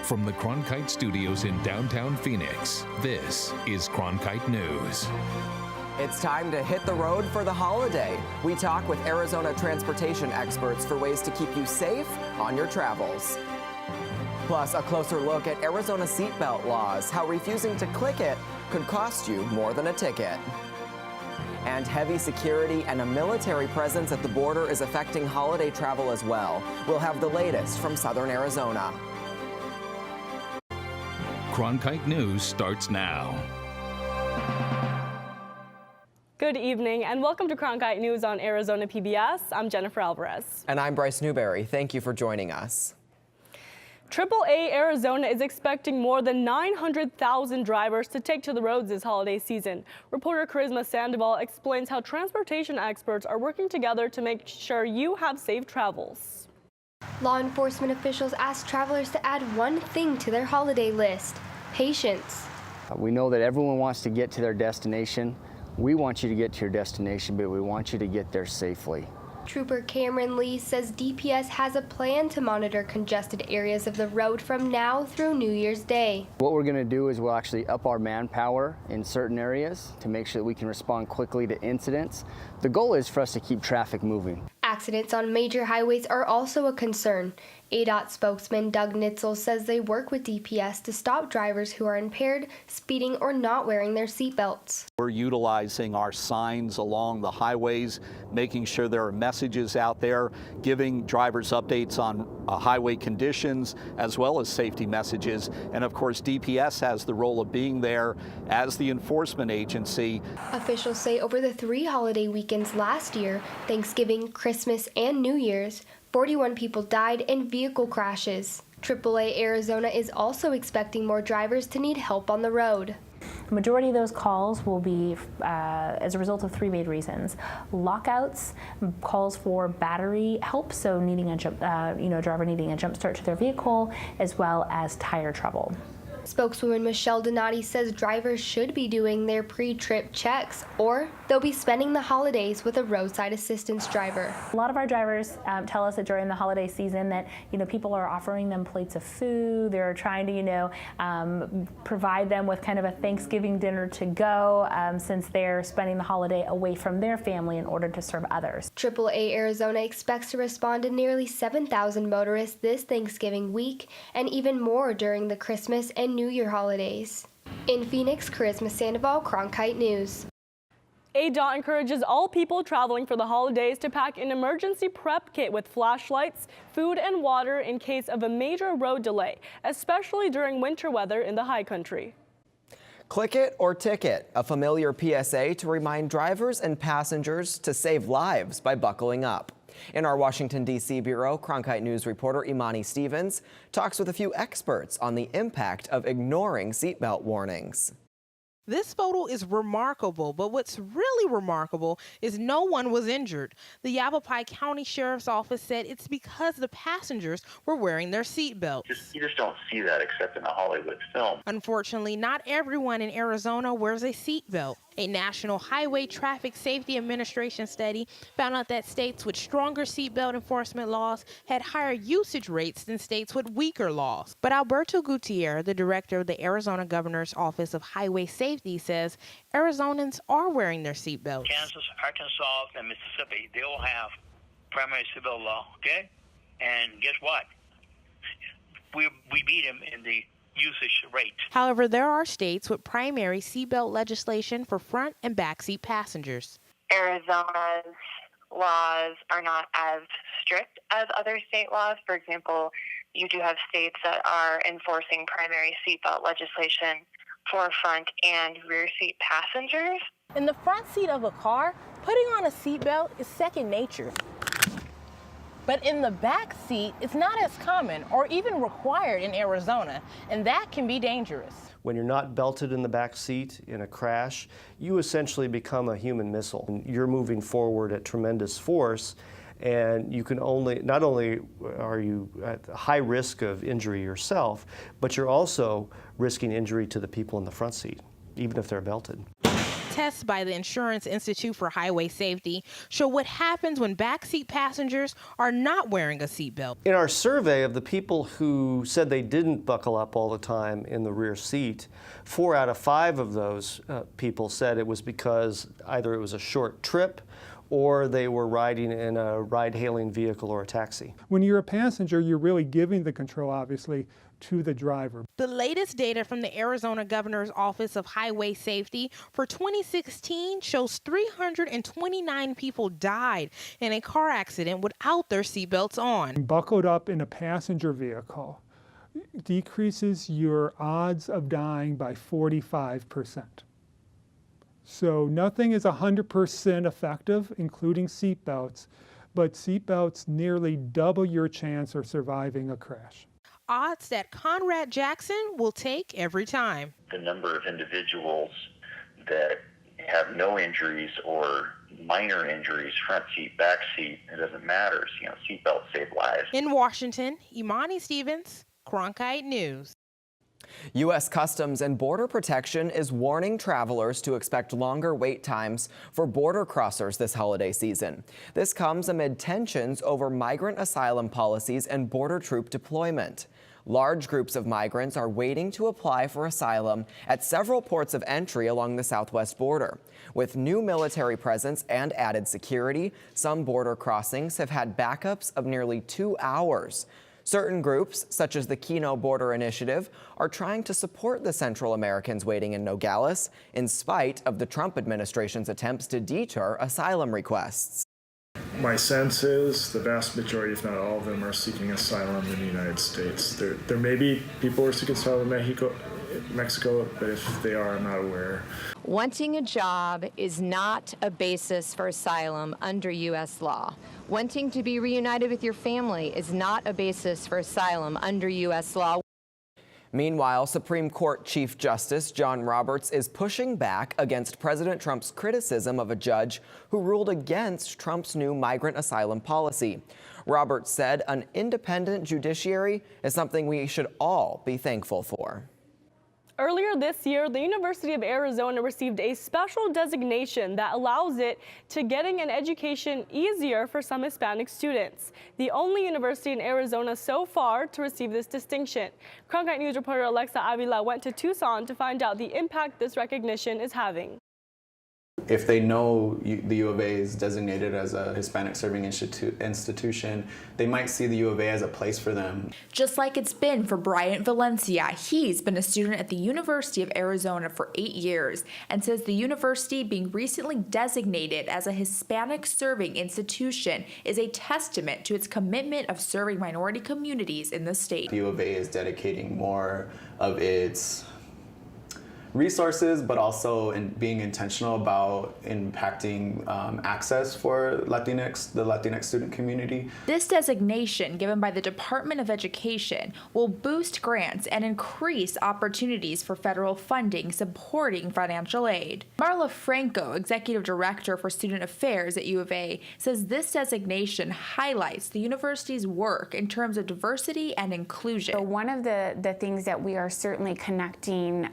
From the Cronkite studios in downtown Phoenix, this is Cronkite News. It's time to hit the road for the holiday. We talk with Arizona transportation experts for ways to keep you safe on your travels. Plus, a closer look at Arizona seatbelt laws, how refusing to click it could cost you more than a ticket. And heavy security and a military presence at the border is affecting holiday travel as well. We'll have the latest from southern Arizona. Cronkite News starts now. Good evening and welcome to Cronkite News on Arizona PBS. I'm Jennifer Alvarez. And I'm Bryce Newberry. Thank you for joining us. AAA Arizona is expecting more than 900,000 drivers to take to the roads this holiday season. Reporter Charisma Sandoval explains how transportation experts are working together to make sure you have safe travels. Law enforcement officials asked travelers to add one thing to their holiday list: patience. We know that everyone wants to get to their destination. We want you to get to your destination, but we want you to get there safely. Trooper Cameron Lee says DPS has a plan to monitor congested areas of the road from now through New Year's Day. What we're going to do is we'll actually up our manpower in certain areas to make sure that we can respond quickly to incidents. The goal is for us to keep traffic moving. Accidents on major highways are also a concern. ADOT spokesman Doug Nitzel says they work with DPS to stop drivers who are impaired, speeding, or not wearing their seatbelts. We're utilizing our signs along the highways, making sure there are messages out there, giving drivers updates on highway conditions, as well as safety messages. And of course, DPS has the role of being there as the enforcement agency. Officials say over the 3 holiday weekends last year, Thanksgiving, Christmas, and New Year's, 41 people died in vehicle crashes. AAA Arizona is also expecting more drivers to need help on the road. The majority of those calls will be as a result of 3 main reasons: lockouts, calls for battery help, so needing a driver needing a jump start to their vehicle, as well as tire trouble. Spokeswoman Michelle Donati says drivers should be doing their pre-trip checks, or they'll be spending the holidays with a roadside assistance driver. A lot of our drivers tell us that during the holiday season that people are offering them plates of food. They're trying to provide them with kind of a Thanksgiving dinner to go since they're spending the holiday away from their family in order to serve others. AAA Arizona expects to respond to nearly 7,000 motorists this Thanksgiving week, and even more during the Christmas and New Year holidays. In Phoenix, Charisma Sandoval, Cronkite News. ADOT encourages all people traveling for the holidays to pack an emergency prep kit with flashlights, food, and water in case of a major road delay, especially during winter weather in the high country. Click it or ticket, a familiar PSA to remind drivers and passengers to save lives by buckling up. In our Washington, D.C. bureau, Cronkite News reporter Imani Stevens talks with a few experts on the impact of ignoring seatbelt warnings. This photo is remarkable, but what's really remarkable is no one was injured. The Yavapai County Sheriff's Office said it's because the passengers were wearing their seatbelts. You just don't see that except in a Hollywood film. Unfortunately, not everyone in Arizona wears a seatbelt. A National Highway Traffic Safety Administration study found out that states with stronger seatbelt enforcement laws had higher usage rates than states with weaker laws. But Alberto Gutierrez, the director of the Arizona Governor's Office of Highway Safety, says Arizonans are wearing their seatbelts. Kansas, Arkansas, and Mississippi, they all have primary seatbelt law, okay? And guess what? We beat them in the usage rate. However, there are states with primary seatbelt legislation for front and backseat passengers. Arizona's laws are not as strict as other state laws. For example, you do have states that are enforcing primary seatbelt legislation for front and rear seat passengers. In the front seat of a car, putting on a seatbelt is second nature. But in the back seat, it's not as common or even required in Arizona, and that can be dangerous. When you're not belted in the back seat in a crash, you essentially become a human missile. You're moving forward at tremendous force, and you can not only are you at high risk of injury yourself, but you're also risking injury to the people in the front seat, even if they're belted. tests by the Insurance Institute for Highway Safety show what happens when backseat passengers are not wearing a seatbelt. In our survey of the people who said they didn't buckle up all the time in the rear seat, 4 out of 5 of those people said it was because either it was a short trip or they were riding in a ride-hailing vehicle or a taxi. When you're a passenger, you're really giving the control, obviously, to the driver. The latest data from the Arizona Governor's Office of Highway Safety for 2016 shows 329 people died in a car accident without their seatbelts on. Buckled up in a passenger vehicle decreases your odds of dying by 45%. So nothing is 100% effective, including seatbelts, but seatbelts nearly double your chance of surviving a crash. Odds that Conrad Jackson will take every time. The number of individuals that have no injuries or minor injuries, front seat, back seat, it doesn't matter. Seatbelts save lives. In Washington, Imani Stevens, Cronkite News. U.S. Customs and Border Protection is warning travelers to expect longer wait times for border crossers this holiday season. This comes amid tensions over migrant asylum policies and border troop deployment. Large groups of migrants are waiting to apply for asylum at several ports of entry along the southwest border. With new military presence and added security, some border crossings have had backups of nearly 2 hours. Certain groups, such as the Keno Border Initiative, are trying to support the Central Americans waiting in Nogales, in spite of the Trump administration's attempts to deter asylum requests. My sense is the vast majority, if not all of them, are seeking asylum in the United States. There may be people who are seeking asylum in Mexico, but if they are, I'm not aware. Wanting a job is not a basis for asylum under U.S. law. Wanting to be reunited with your family is not a basis for asylum under U.S. law. Meanwhile, Supreme Court Chief Justice John Roberts is pushing back against President Trump's criticism of a judge who ruled against Trump's new migrant asylum policy. Roberts said an independent judiciary is something we should all be thankful for. Earlier this year, the University of Arizona received a special designation that allows it to getting an education easier for some Hispanic students. The only university in Arizona so far to receive this distinction. Cronkite News reporter Alexa Avila went to Tucson to find out the impact this recognition is having. If they know the U of A is designated as a Hispanic serving institution, they might see the U of A as a place for them. Just like it's been for Bryant Valencia. He's been a student at the University of Arizona for 8 years and says the university being recently designated as a Hispanic serving institution is a testament to its commitment of serving minority communities in the state. The U of A is dedicating more of its resources, but also in being intentional about impacting access for Latinx, the Latinx student community. This designation given by the Department of Education will boost grants and increase opportunities for federal funding supporting financial aid. Marla Franco, Executive Director for Student Affairs at U of A, says this designation highlights the university's work in terms of diversity and inclusion. So one of the things that we are certainly connecting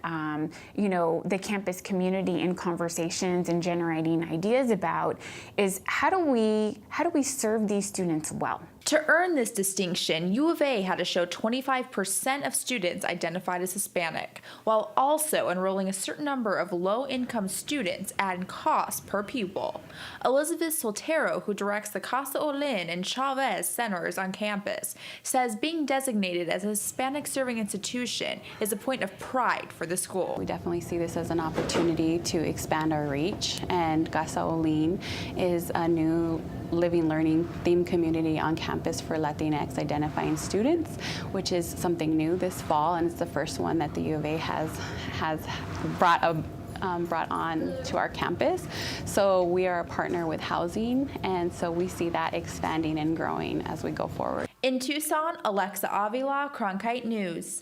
the campus community in conversations and generating ideas about is how do we serve these students well? To earn this distinction, U of A had to show 25% of students identified as Hispanic, while also enrolling a certain number of low-income students at cost per pupil. Elizabeth Soltero, who directs the Casa Olin and Chavez centers on campus, says being designated as a Hispanic-serving institution is a point of pride for the school. We definitely see this as an opportunity to expand our reach, and Casa Olin is a new living learning theme community on campus for Latinx identifying students, which is something new this fall, and it's the first one that the U of A has brought on to our campus. So we are a partner with housing, and so we see that expanding and growing as we go forward. In Tucson, Alexa Avila, Cronkite News.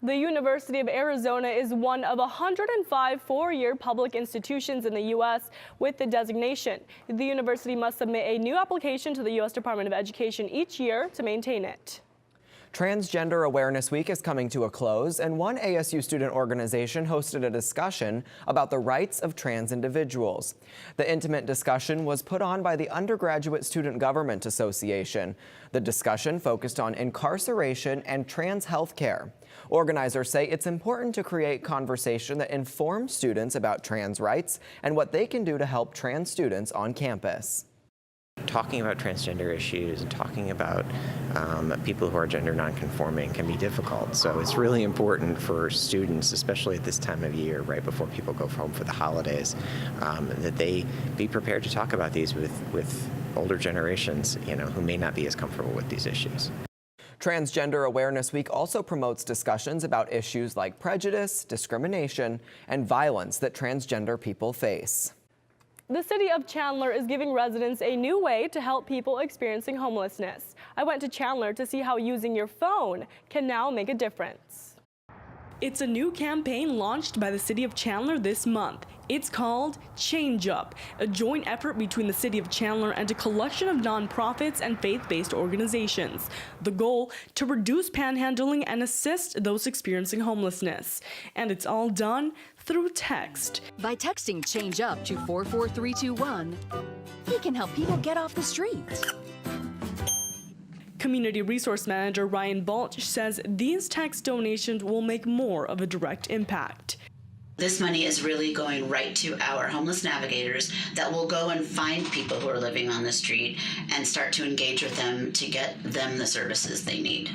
The University of Arizona is one of 105 four-year public institutions in the U.S. with the designation. The university must submit a new application to the U.S. Department of Education each year to maintain it. Transgender Awareness Week is coming to a close, and one ASU student organization hosted a discussion about the rights of trans individuals. The intimate discussion was put on by the Undergraduate Student Government Association. The discussion focused on incarceration and trans health care. Organizers say it's important to create conversation that informs students about trans rights and what they can do to help trans students on campus. Talking about transgender issues and talking about people who are gender nonconforming can be difficult. So it's really important for students, especially at this time of year, right before people go home for the holidays, that they be prepared to talk about these with older generations, who may not be as comfortable with these issues. Transgender Awareness Week also promotes discussions about issues like prejudice, discrimination, and violence that transgender people face. The city of Chandler is giving residents a new way to help people experiencing homelessness. I went to Chandler to see how using your phone can now make a difference. It's a new campaign launched by the city of Chandler this month. It's called Change Up, a joint effort between the city of Chandler and a collection of nonprofits and faith-based organizations. The goal, to reduce panhandling and assist those experiencing homelessness. And it's all done through text. By texting Change Up to 44321, he can help people get off the street. Community Resource Manager Ryan Balch says these text donations will make more of a direct impact. This money is really going right to our homeless navigators that will go and find people who are living on the street and start to engage with them to get them the services they need.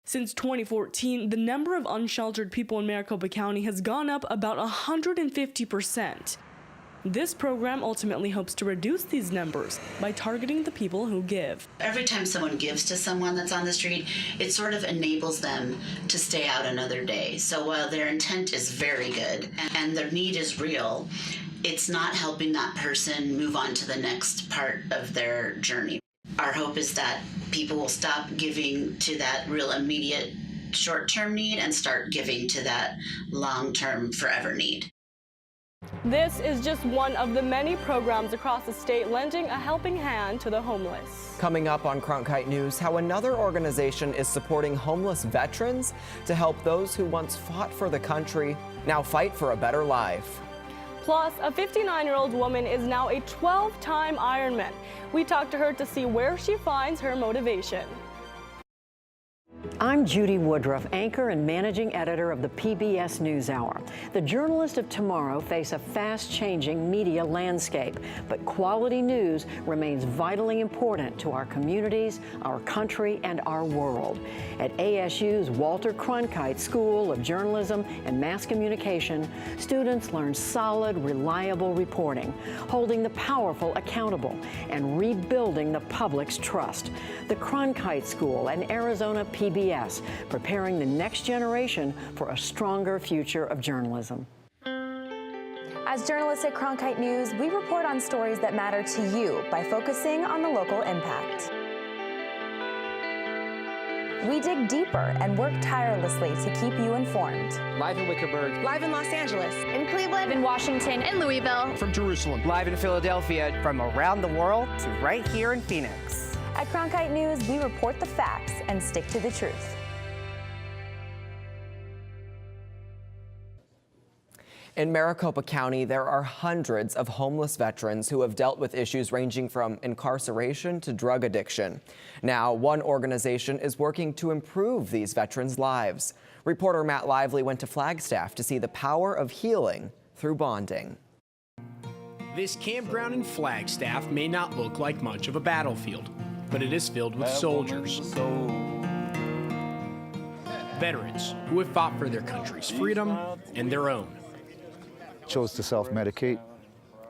Since 2014, the number of unsheltered people in Maricopa County has gone up about 150%. This program ultimately hopes to reduce these numbers by targeting the people who give. Every time someone gives to someone that's on the street, it sort of enables them to stay out another day. So while their intent is very good and their need is real, it's not helping that person move on to the next part of their journey. Our hope is that people will stop giving to that real immediate short-term need and start giving to that long-term forever need. This is just one of the many programs across the state lending a helping hand to the homeless. Coming up on Cronkite News, how another organization is supporting homeless veterans to help those who once fought for the country now fight for a better life. Plus, a 59-year-old woman is now a 12-time Ironman. We talked to her to see where she finds her motivation. I'm Judy Woodruff, anchor and managing editor of the PBS NewsHour. The journalists of tomorrow face a fast-changing media landscape, but quality news remains vitally important to our communities, our country, and our world. At ASU's Walter Cronkite School of Journalism and Mass Communication, students learn solid, reliable reporting, holding the powerful accountable, and rebuilding the public's trust. The Cronkite School and Arizona PBS, preparing the next generation for a stronger future of journalism. As journalists at Cronkite News, we report on stories that matter to you by focusing on the local impact. We dig deeper and work tirelessly to keep you informed. Live in Wickerburg. Live in Los Angeles. In Cleveland. In Washington. In Louisville. From Jerusalem. Live in Philadelphia. From around the world to right here in Phoenix. At Cronkite News, we report the facts and stick to the truth. In Maricopa County, there are hundreds of homeless veterans who have dealt with issues ranging from incarceration to drug addiction. Now, one organization is working to improve these veterans' lives. Reporter Matt Lively went to Flagstaff to see the power of healing through bonding. This campground in Flagstaff may not look like much of a battlefield, but it is filled with soldiers. Veterans who have fought for their country's freedom and their own. Chose to self-medicate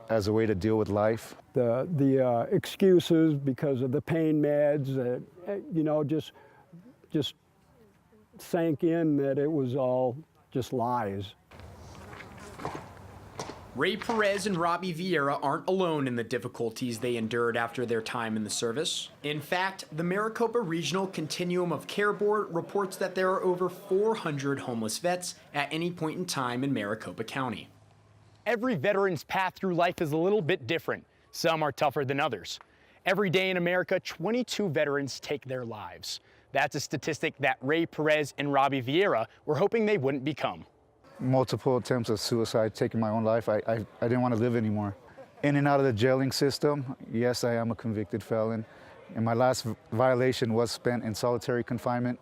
as a way to deal with life. The excuses because of the pain meds, just sank in that it was all just lies. Ray Perez and Robbie Vieira aren't alone in the difficulties they endured after their time in the service. In fact, the Maricopa Regional Continuum of Care Board reports that there are over 400 homeless vets at any point in time in Maricopa County. Every veteran's path through life is a little bit different. Some are tougher than others. Every day in America, 22 veterans take their lives. That's a statistic that Ray Perez and Robbie Vieira were hoping they wouldn't become. Multiple attempts of suicide, taking my own life. I didn't want to live anymore. In and out of the jailing system, yes, I am a convicted felon. And my last violation was spent in solitary confinement.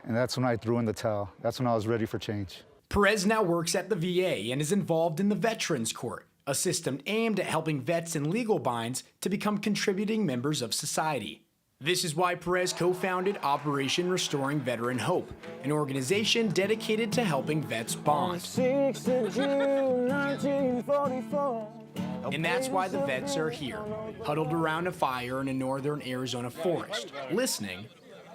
And that's when I threw in the towel. That's when I was ready for change. Perez now works at the VA and is involved in the Veterans Court, a system aimed at helping vets in legal binds to become contributing members of society. This is why Perez co-founded Operation Restoring Veteran Hope, an organization dedicated to helping vets bond. 6th of June, 1944. And that's why the vets are here, huddled around a fire in a northern Arizona forest, listening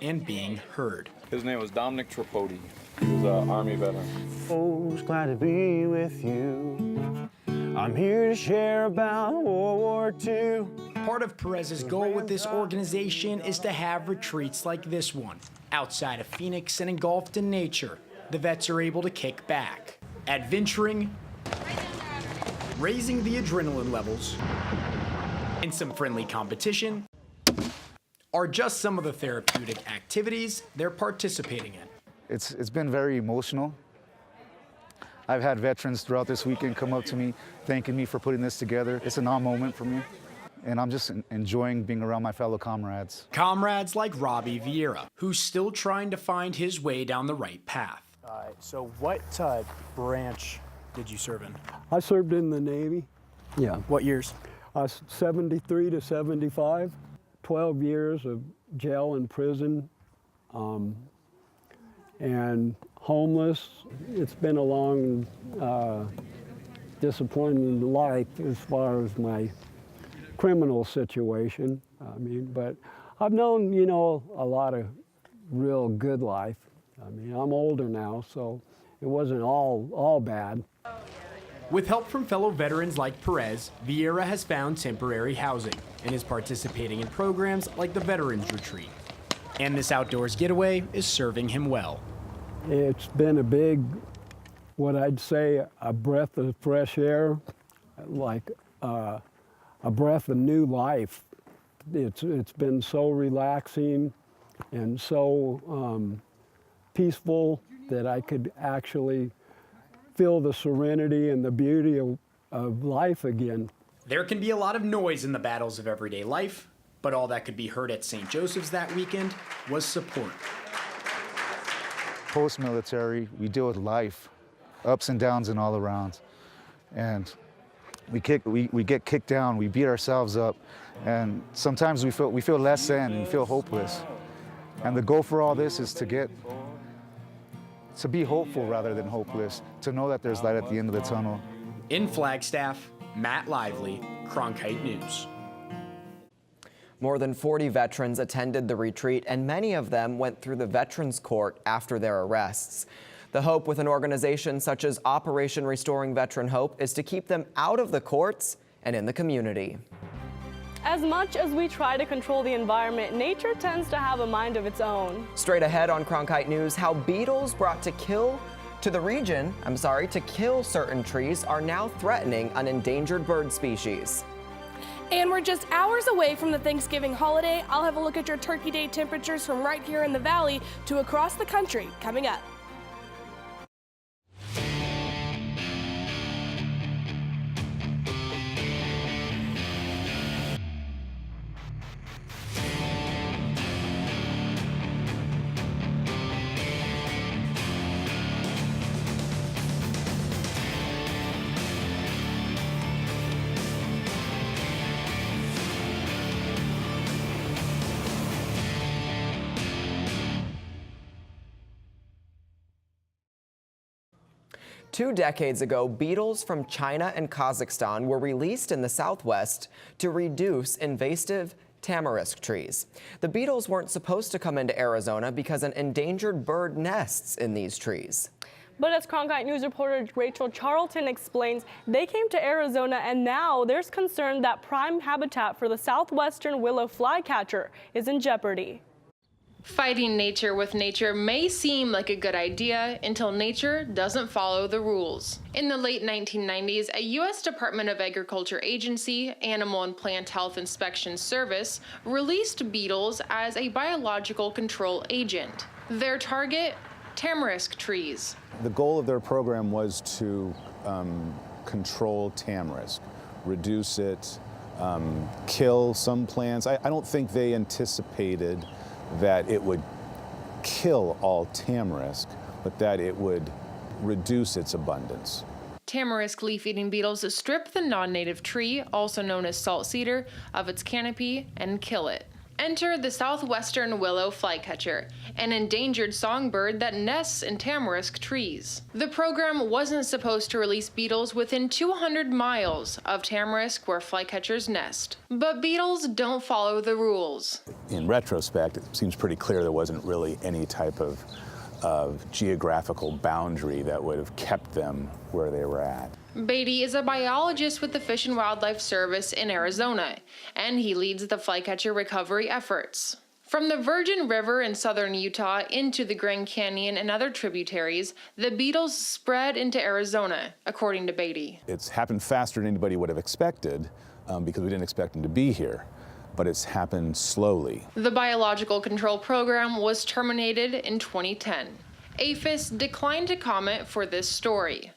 and being heard. His name was Dominic Tripodi. He was an Army veteran. Oh, glad to be with you. I'm here to share about World War II. Part of Perez's goal with this organization is to have retreats like this one. Outside of Phoenix and engulfed in nature, the vets are able to kick back, adventuring, raising the adrenaline levels, and some friendly competition are just some of the therapeutic activities they're participating in. It's been very emotional. I've had veterans throughout this weekend come up to me, thanking me for putting this together. It's an awe moment for me, and I'm just enjoying being around my fellow comrades. Comrades like Robbie Vieira, who's still trying to find his way down the right path. All right, so what branch did you serve in? I served in the Navy. Yeah. What years? 73 to 75. 12 years of jail and prison, and homeless. It's been a long, disappointing life as far as my criminal situation. I mean, but I've known, you know, a lot of real good life. I mean, I'm older now, so it wasn't all bad. With help from fellow veterans like Perez, Vieira has found temporary housing and is participating in programs like the Veterans Retreat. And this outdoors getaway is serving him well. It's been a big, what I'd say, a breath of fresh air, like a breath of new life. It's been so relaxing and so peaceful that I could actually feel the serenity and the beauty of life again. There can be a lot of noise in the battles of everyday life, but all that could be heard at St. Joseph's that weekend was support. Post-military, we deal with life, ups and downs and all around. And we get kicked down, we beat ourselves up, and sometimes we feel less than and we feel hopeless. And the goal for all this is to be hopeful rather than hopeless, to know that there's light at the end of the tunnel. In Flagstaff, Matt Lively, Cronkite News. More than 40 veterans attended the retreat, and many of them went through the Veterans Court after their arrests. The hope with an organization such as Operation Restoring Veteran Hope is to keep them out of the courts and in the community. As much as we try to control the environment, nature tends to have a mind of its own. Straight ahead on Cronkite News, how beetles brought to kill certain trees are now threatening an endangered bird species. And we're just hours away from the Thanksgiving holiday. I'll have a look at your Turkey Day temperatures from right here in the valley to across the country coming up. Two decades ago, beetles from China and Kazakhstan were released in the Southwest to reduce invasive tamarisk trees. The beetles weren't supposed to come into Arizona because an endangered bird nests in these trees. But as Cronkite News reporter Rachel Charlton explains, they came to Arizona and now there's concern that prime habitat for the southwestern willow flycatcher is in jeopardy. Fighting nature with nature may seem like a good idea until nature doesn't follow the rules. In the late 1990s, a U.S. Department of Agriculture agency, Animal and Plant Health Inspection Service, released beetles as a biological control agent. Their target? Tamarisk trees. The goal of their program was to control tamarisk, reduce it, kill some plants. I don't think they anticipated that it would kill all tamarisk, but that it would reduce its abundance. Tamarisk leaf-eating beetles strip the non-native tree, also known as salt cedar, of its canopy and kill it. Enter the southwestern willow flycatcher, an endangered songbird that nests in tamarisk trees. The program wasn't supposed to release beetles within 200 miles of tamarisk where flycatchers nest. But beetles don't follow the rules. In retrospect, it seems pretty clear there wasn't really any type of geographical boundary that would have kept them where they were at. Beatty is a biologist with the Fish and Wildlife Service in Arizona, and he leads the flycatcher recovery efforts. From the Virgin River in southern Utah into the Grand Canyon and other tributaries, the beetles spread into Arizona, according to Beatty. It's happened faster than anybody would have expected because we didn't expect them to be here, but it's happened slowly. The biological control program was terminated in 2010. APHIS declined to comment for this story.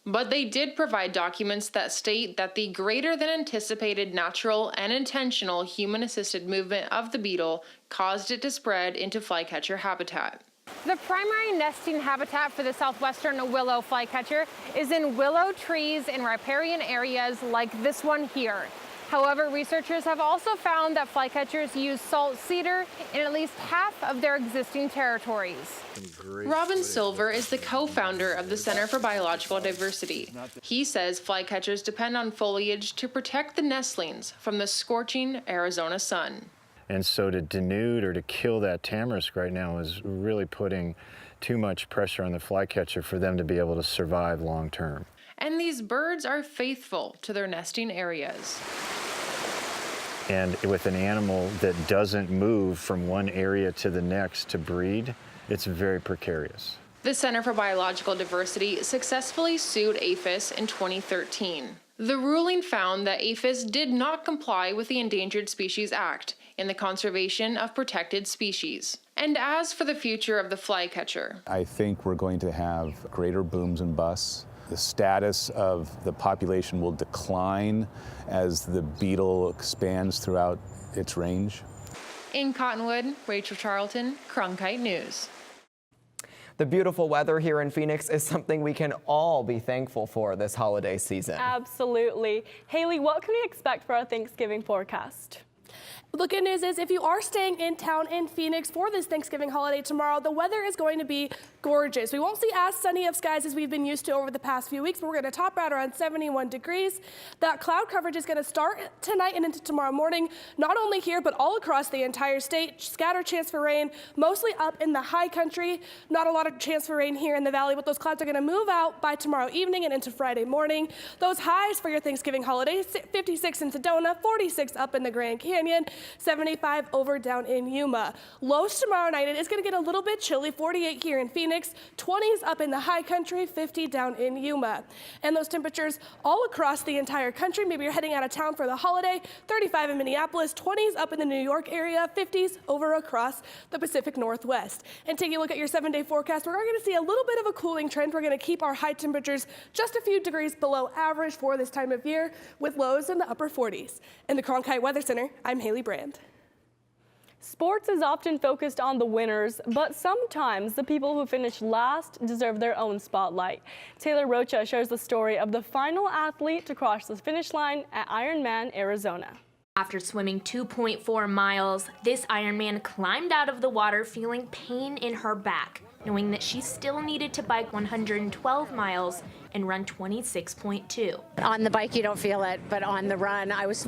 But they did provide documents that state that the greater than anticipated natural and intentional human-assisted movement of the beetle caused it to spread into flycatcher habitat. The primary nesting habitat for the southwestern willow flycatcher is in willow trees in riparian areas like this one here. However, researchers have also found that flycatchers use salt cedar in at least half of their existing territories. Robin Silver is the co-founder of the Center for Biological Diversity. He says flycatchers depend on foliage to protect the nestlings from the scorching Arizona sun. And so to denude or to kill that tamarisk right now is really putting too much pressure on the flycatcher for them to be able to survive long term. And these birds are faithful to their nesting areas. And with an animal that doesn't move from one area to the next to breed, it's very precarious. The Center for Biological Diversity successfully sued APHIS in 2013. The ruling found that APHIS did not comply with the Endangered Species Act in the conservation of protected species. And as for the future of the flycatcher, I think we're going to have greater booms and busts. The status of the population will decline as the beetle expands throughout its range. In Cottonwood, Rachel Charlton, Cronkite News. The beautiful weather here in Phoenix is something we can all be thankful for this holiday season. Absolutely. Haley, what can we expect for our Thanksgiving forecast? The good news is if you are staying in town in Phoenix for this Thanksgiving holiday tomorrow, the weather is going to be gorgeous. We won't see as sunny of skies as we've been used to over the past few weeks, but we're going to top out around 71 degrees. That cloud coverage is going to start tonight and into tomorrow morning, not only here, but all across the entire state. Scattered chance for rain, mostly up in the high country. Not a lot of chance for rain here in the valley, but those clouds are going to move out by tomorrow evening and into Friday morning. Those highs for your Thanksgiving holiday, 56 in Sedona, 46 up in the Grand Canyon, 75 over down in Yuma. Lows tomorrow night, it is going to get a little bit chilly, 48 here in Phoenix, 20s up in the high country, 50 down in Yuma. And those temperatures all across the entire country. Maybe you're heading out of town for the holiday, 35 in Minneapolis, 20s up in the New York area, 50s over across the Pacific Northwest. And taking a look at your 7-day forecast, we're going to see a little bit of a cooling trend. We're going to keep our high temperatures just a few degrees below average for this time of year, with lows in the upper 40s. In the Cronkite Weather Center, I'm Haley Brand. Sports is often focused on the winners, but sometimes the people who finish last deserve their own spotlight. Taylor Rocha shares the story of the final athlete to cross the finish line at Ironman, Arizona. After swimming 2.4 miles, this Ironman climbed out of the water feeling pain in her back. knowing that she still needed to bike 112 miles and run 26.2. On the bike, you don't feel it, but on the run, I was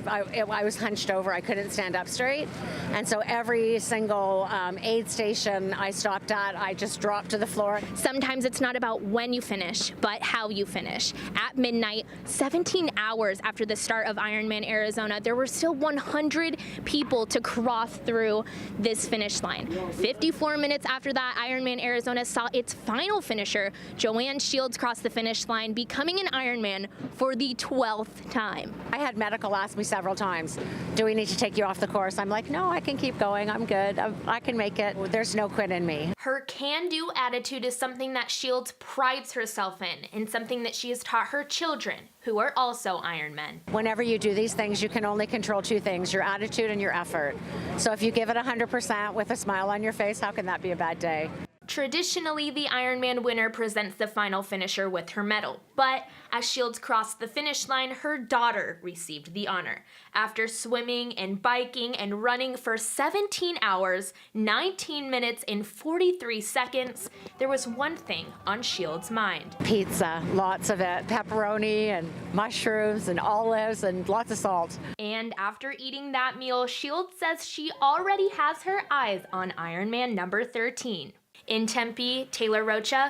hunched over. I couldn't stand up straight. And so every single aid station I stopped at, I just dropped to the floor. Sometimes it's not about when you finish, but how you finish. At midnight, 17 hours after the start of Ironman Arizona, there were still 100 people to cross through this finish line. 54 minutes after that, Ironman Arizona saw its final finisher, Joanne Shields, cross the finish line, becoming an Ironman for the 12th time. I had medical ask me several times, do we need to take you off the course? I'm like, no, I can keep going. I'm good. I can make it. There's no quit in me. Her can-do attitude is something that Shields prides herself in, and something that she has taught her children, who are also Ironmen. Whenever you do these things, you can only control two things, your attitude and your effort. So if you give it 100% with a smile on your face, how can that be a bad day? Traditionally, the Ironman winner presents the final finisher with her medal, but as Shields crossed the finish line, her daughter received the honor. After swimming and biking and running for 17 hours, 19 minutes and 43 seconds, there was one thing on Shields' mind. Pizza, lots of it, pepperoni and mushrooms and olives and lots of salt. And after eating that meal, Shields says she already has her eyes on Ironman number 13. In Tempe, Taylor Rocha,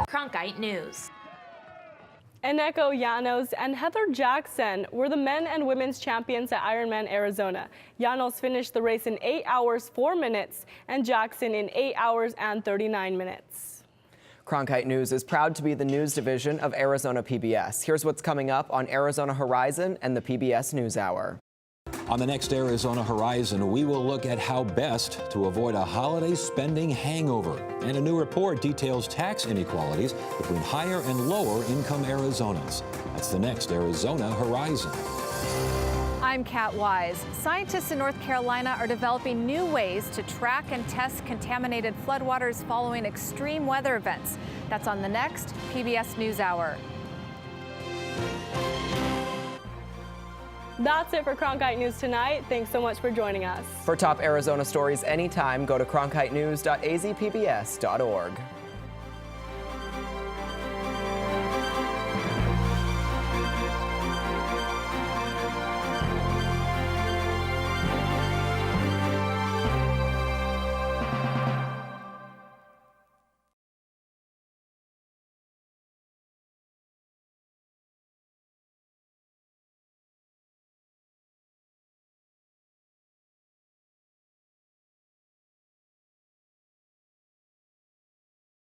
Cronkite News. Eneko Llanos and Heather Jackson were the men and women's champions at Ironman Arizona. Llanos finished the race in 8 hours 4 minutes and Jackson in 8 hours and 39 minutes. Cronkite News is proud to be the news division of Arizona PBS. Here's what's coming up on Arizona Horizon and the PBS NewsHour. On the next Arizona Horizon, we will look at how best to avoid a holiday spending hangover. And a new report details tax inequalities between higher and lower income Arizonans. That's the next Arizona Horizon. I'm Kat Wise. Scientists in North Carolina are developing new ways to track and test contaminated floodwaters following extreme weather events. That's on the next PBS NewsHour. That's it for Cronkite News tonight. Thanks so much for joining us. For top Arizona stories anytime, go to cronkitenews.azpbs.org.